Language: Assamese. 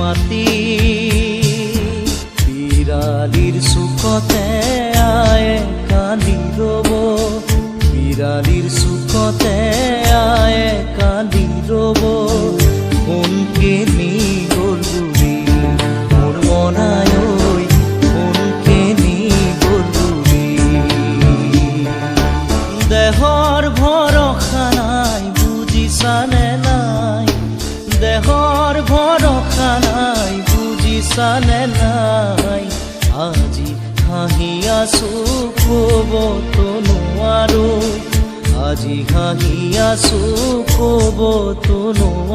মাতি বিৰালিৰ চুকতে আয়ে কান্দি ৰ'ব বিৰালিৰ চুকতে আয়ে কান্দি ৰ'ব কোনকে নি গ'ল বুলি মোৰ মনাই ঐ কোনকে নি গ'ল বুলি দেহৰ ভৰসা নাই বুজিছানে নাই দেহৰ ভৰসা নাই বুজিছানে নাই আজি হাঁহি আছো ক'বতো নোৱাৰো আজি হাঁহি আছো ক'বতো নোৱাৰো।